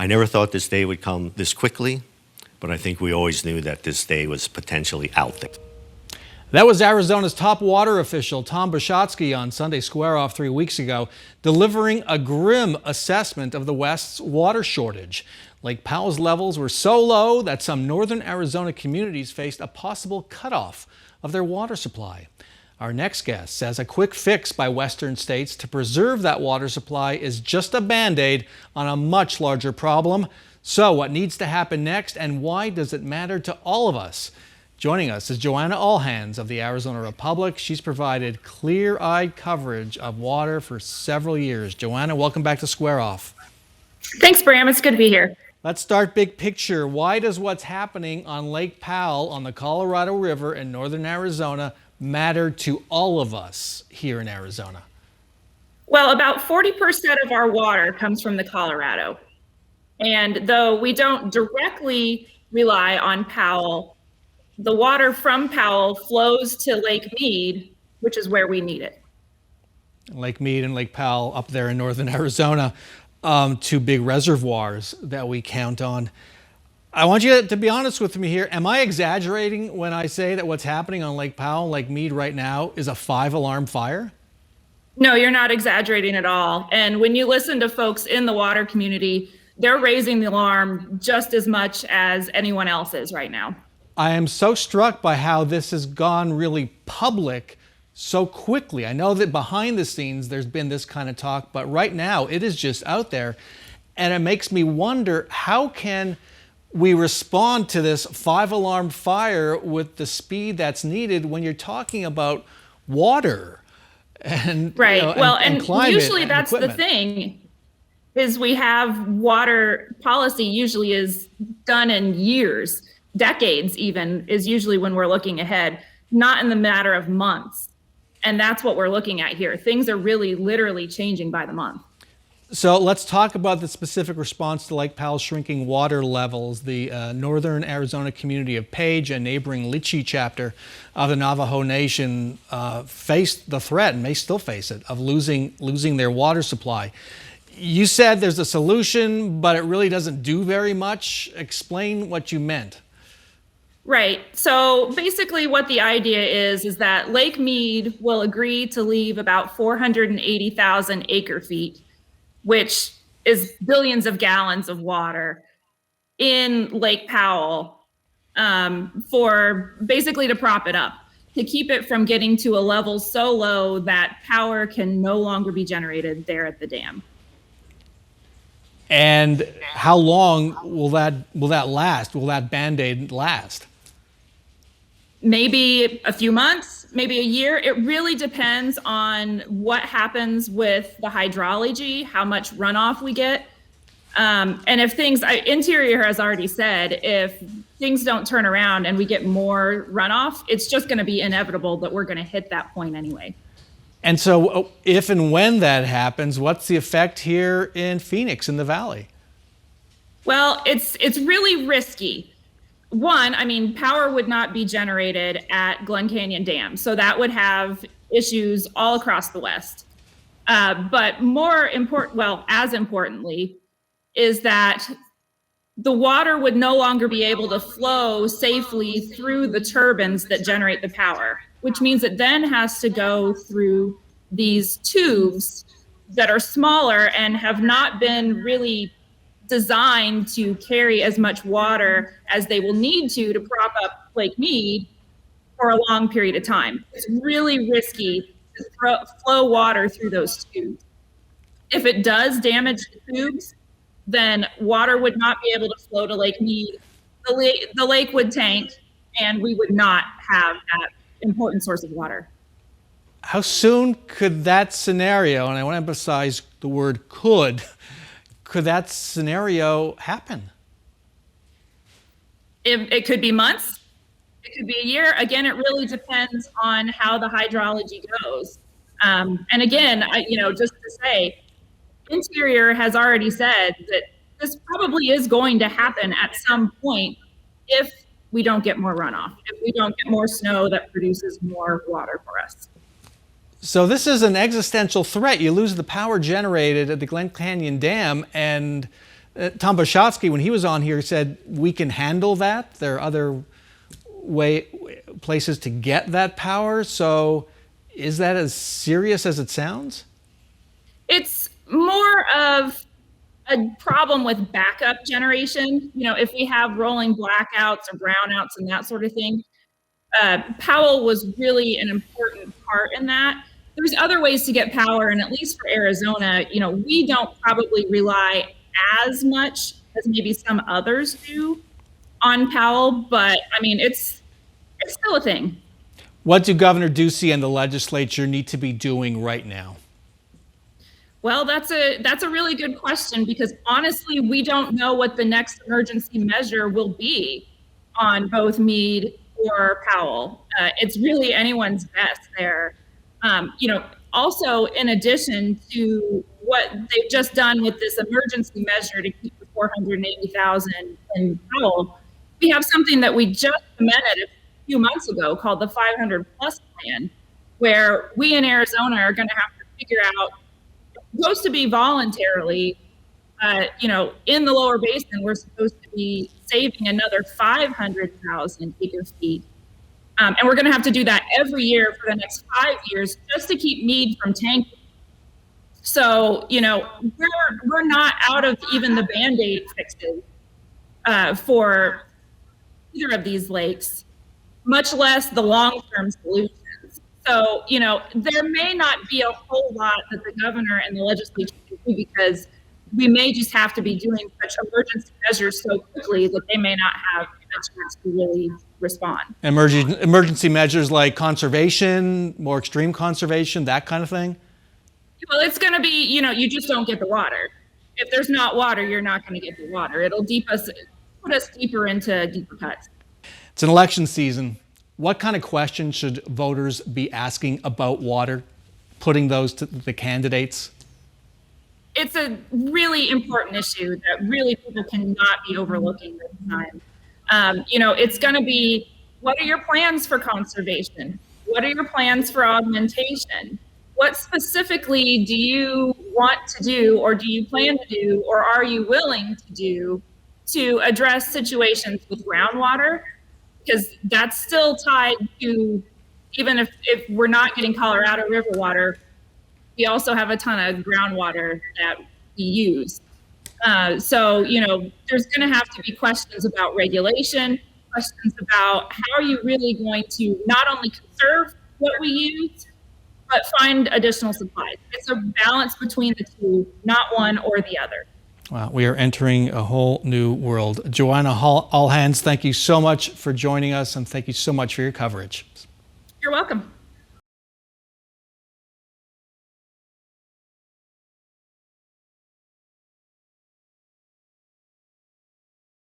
I never thought this day would come this quickly, but I think we always knew that this day was potentially out there. That was Arizona's top water official, Tom Bishotsky, on Sunday Square Off 3 weeks ago, delivering a grim assessment of the West's water shortage. Lake Powell's levels were so low that some northern Arizona communities faced a possible cutoff of their water supply. Our next guest says a quick fix by western states to preserve that water supply is just a Band-Aid on a much larger problem. So what needs to happen next, and why does it matter to all of us? Joining us is Joanna Allhands of the Arizona Republic. She's provided clear-eyed coverage of water for several years. Joanna, welcome back to Square Off. Thanks, Bram. It's good to be here. Let's start big picture. Why does what's happening on Lake Powell on the Colorado River in northern Arizona matter to all of us here in Arizona? Well, about 40% of our water comes from the Colorado. And though we don't directly rely on Powell, the water from Powell flows to Lake Mead, which is where we need it. Lake Mead and Lake Powell up there in northern Arizona, two big reservoirs that we count on. I want you to be honest with me here. Am I exaggerating when I say that what's happening on Lake Powell, Lake Mead right now, is a 5-alarm fire? No, you're not exaggerating at all. And when you listen to folks in the water community, they're raising the alarm just as much as anyone else is right now. I am so struck by how this has gone really public so quickly. I know that behind the scenes there's been this kind of talk, but right now it is just out there. And it makes me wonder, how can we respond to this 5-alarm fire with the speed that's needed when you're talking about water and, right. and climate usually and that's equipment. the thing, is we have water policy usually is done in years. Decades even is usually when we're looking ahead, not in the matter of months. And that's what we're looking at here. Things are really literally changing by the month. So let's talk about the specific response to Lake Powell's shrinking water levels. The northern Arizona community of Page, a neighboring Lichi chapter of the Navajo Nation, faced the threat, and may still face it, of losing their water supply. You said there's a solution, but it really doesn't do very much. Explain what you meant. Right. So basically what the idea is that Lake Mead will agree to leave about 480,000 acre feet, which is billions of gallons of water, in Lake Powell for basically to prop it up, to keep it from getting to a level so low that power can no longer be generated there at the dam. And how long will that last? Will that Band-Aid last? Maybe a few months, maybe a year. It really depends on what happens with the hydrology, how much runoff we get. And if things, Interior has already said, if things don't turn around and we get more runoff, it's just going to be inevitable that we're going to hit that point anyway. And so if and when that happens, what's the effect here in Phoenix in the valley? Well, it's really risky. One, power would not be generated at Glen Canyon Dam, so that would have issues all across the West. But more important, well, as importantly, is that the water would no longer be able to flow safely through the turbines that generate the power, which means it then has to go through these tubes that are smaller and have not been really designed to carry as much water as they will need to prop up Lake Mead for a long period of time. It's really risky to flow water through those tubes. If it does damage the tubes, then water would not be able to flow to Lake Mead. The lake would tank, and we would not have that important source of water. How soon could that scenario, and I want to emphasize the word could that scenario happen? It could be months. It could be a year. Again, it really depends on how the hydrology goes. And again, just to say, Interior has already said that this probably is going to happen at some point if we don't get more runoff, if we don't get more snow that produces more water for us. So this is an existential threat. You lose the power generated at the Glen Canyon Dam, and Tom Boshotsky, when he was on here, said we can handle that. There are other places to get that power. So is that as serious as it sounds? It's more of a problem with backup generation. You know, if we have rolling blackouts or brownouts and that sort of thing, Powell was really an important part in that. There's other ways to get power, and at least for Arizona, you know, we don't probably rely as much as maybe some others do on Powell, but I mean, it's still a thing. What do Governor Ducey and the legislature need to be doing right now? Well, that's a really good question, because honestly, we don't know what the next emergency measure will be on both Mead or Powell. It's really anyone's guess there. You know, also, in addition to what they've just done with this emergency measure to keep the 480,000 in Powell, we have something that we just amended a few months ago called the 500 plus plan, where we in Arizona are going to have to figure out, it's supposed to be voluntarily, you know, in the lower basin, we're supposed to be saving another 500,000 acre feet. And we're going to have to do that every year for the next 5 years just to keep Mead from tanking. So, you know, we're not out of even the Band-Aid fixes for either of these lakes, much less the long-term solutions. So, you know, there may not be a whole lot that the governor and the legislature can do, because we may just have to be doing such emergency measures so quickly that they may not have a chance to really respond. Emergency measures like conservation, more extreme conservation, that kind of thing? Well, it's going to be, you know, you just don't get the water. If there's not water, you're not going to get the water. It'll put us deeper into deeper cuts. It's an election season. What kind of questions should voters be asking about water, putting those to the candidates? It's a really important issue that really people cannot be overlooking this time. You know, it's going to be, what are your plans for conservation? What are your plans for augmentation? What specifically do you want to do, or do you plan to do, or are you willing to do to address situations with groundwater? Because that's still tied to, even if we're not getting Colorado River water, we also have a ton of groundwater that we use. So, you know, there's going to have to be questions about regulation, questions about how are you really going to not only conserve what we use, but find additional supplies. It's a balance between the two, not one or the other. Wow, we are entering a whole new world. Joanna Allhands, thank you so much for joining us, and thank you so much for your coverage. You're welcome.